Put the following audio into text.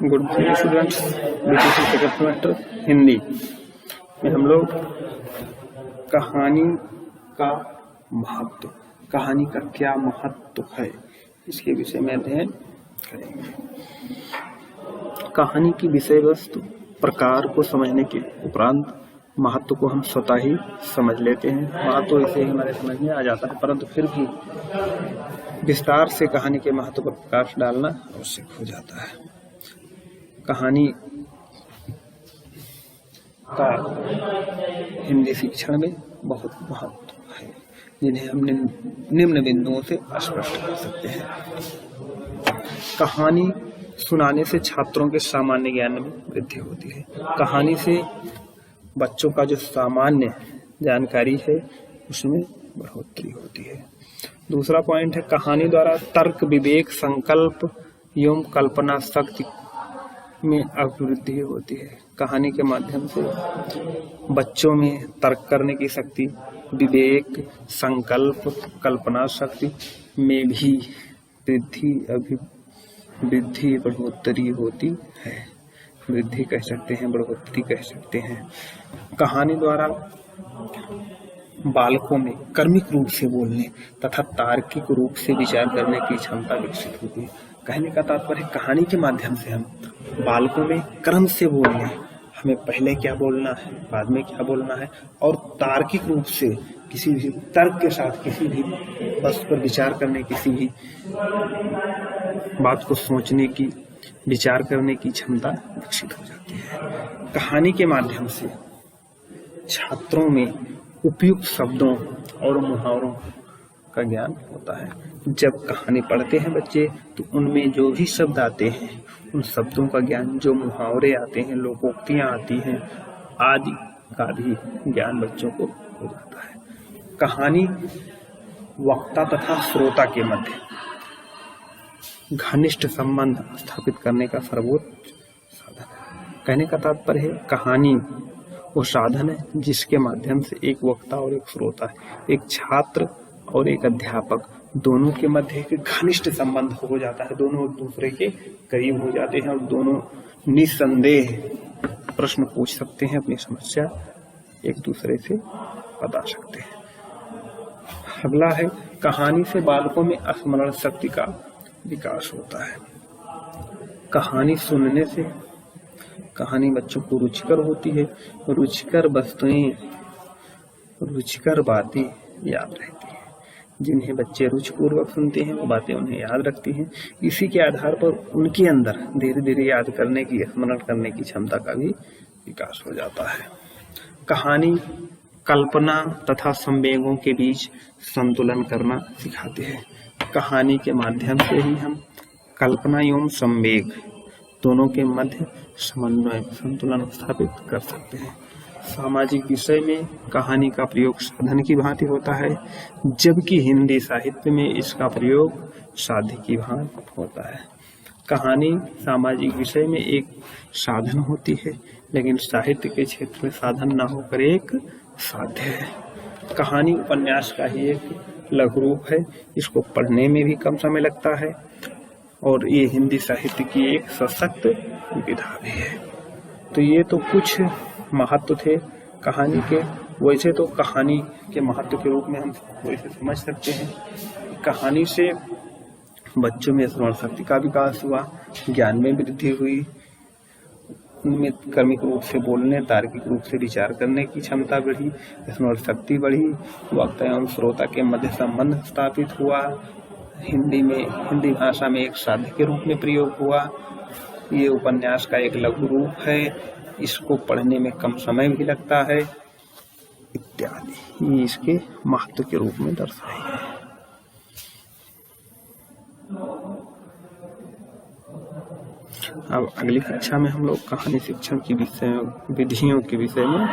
Good morning students. BTC second semester Hindi में हम लोग कहानी का महत्व, कहानी का क्या महत्व है, इसके विषय में अध्ययन करेंगे। कहानी की विषय वस्तु प्रकार को समझने के उपरांत महत्व को हम स्वतः ही समझ लेते हैं। महत्व इसे हमारे समझ में आ जाता है, परंतु फिर भी विस्तार से कहानी के महत्व पर प्रकाश डालना आवश्यक हो जाता है। कहानी का हिंदी शिक्षण में बहुत महत्व है, जिन्हें हम निम्न बिंदुओं से स्पष्ट कर सकते हैं। कहानी सुनाने से छात्रों के सामान्य ज्ञान में वृद्धि होती है। कहानी से बच्चों का जो सामान्य जानकारी है उसमें बढ़ोतरी होती है। दूसरा पॉइंट है, कहानी द्वारा तर्क, विवेक, संकल्प एवं कल्पना शक्ति में अभिवृद्धि होती है। कहानी के माध्यम से बच्चों में तर्क करने की शक्ति, विवेक, संकल्प, कल्पना शक्ति में भी वृद्धि बढ़ोतरी होती है। वृद्धि कह सकते हैं, बढ़ोतरी कह सकते हैं। कहानी द्वारा बालकों में कर्मिक रूप से बोलने तथा तार्किक रूप से विचार करने की क्षमता विकसित होती है। कहने का तात्पर्य, कहानी के माध्यम से हम बालकों में क्रम से बोलने, हमें पहले क्या बोलना है, बाद में क्या बोलना है, और तार्किक रूप से किसी भी तर्क के साथ किसी भी वस्तु पर विचार करने, किसी भी बात को सोचने की, विचार करने की क्षमता विकसित हो जाती है। कहानी के माध्यम से छात्रों में उपयुक्त शब्दों और मुहावरों का ज्ञान होता है। जब कहानी पढ़ते हैं बच्चे तो उनमें जो भी शब्द आते हैं, उन शब्दों का ज्ञान, जो मुहावरे आते हैं, लोकोक्तियां आती हैं आदि का भी ज्ञान बच्चों को हो जाता है। कहानी वक्ता तथा श्रोता के मध्य घनिष्ठ संबंध स्थापित करने का सर्वोच्च साधन है। कहने का तात्पर्य है, कहानी वो साधन है जिसके माध्यम से एक वक्ता और एक श्रोता है, एक छात्र और एक अध्यापक, दोनों के मध्य एक घनिष्ठ संबंध हो जाता है। दोनों एक दूसरे के करीब हो जाते हैं और दोनों निसंदेह प्रश्न पूछ सकते हैं, अपनी समस्या एक दूसरे से बता सकते हैं। अगला है, कहानी से बालकों में स्मरण शक्ति का विकास होता है। कहानी सुनने से कहानी बच्चों को रुचिकर होती है। रुचिकर वस्तुएं, रुचिकर बातें याद रहती हैं। जिन्हें बच्चे रुचिपूर्वक सुनते हैं वो बातें उन्हें याद रखती हैं। इसी के आधार पर उनके अंदर धीरे धीरे याद करने की, स्मरण करने की क्षमता का भी विकास हो जाता है। कहानी कल्पना तथा संवेगों के बीच संतुलन करना सिखाती है। कहानी के माध्यम से ही हम कल्पना एवं संवेग दोनों के मध्य समन्वय, संतुलन स्थापित कर सकते हैं। सामाजिक विषय में कहानी का प्रयोग साधन की भांति होता है, जबकि हिंदी साहित्य में इसका प्रयोग साध्य की भांति होता है। कहानी सामाजिक विषय में एक साधन होती है, लेकिन साहित्य के क्षेत्र में साधन न होकर एक साध्य है। कहानी उपन्यास का ही एक लघु रूप है। इसको पढ़ने में भी कम समय लगता है और ये हिंदी साहित्य की एक सशक्त विधा भी है। तो ये तो कुछ महत्व थे कहानी के। वैसे तो कहानी के महत्व के रूप में हम वैसे समझ सकते हैं, कहानी से बच्चों में स्मरण शक्ति का विकास हुआ, ज्ञान में वृद्धि हुई, उनमें कर्मिक रूप से बोलने, तार्किक रूप से विचार करने की क्षमता बढ़ी, स्मरण शक्ति बढ़ी, वक्ता एवं श्रोता के मध्य संबंध स्थापित हुआ, हिंदी भाषा में एक साध्य के रूप में प्रयोग हुआ। ये उपन्यास का एक लघु रूप है, इसको पढ़ने में कम समय भी लगता है, इत्यादि। ये इसके महत्व के रूप में दर्शाए गए हैं। अब अगली कक्षा में हम लोग कहानी शिक्षण की विधियों के विषय में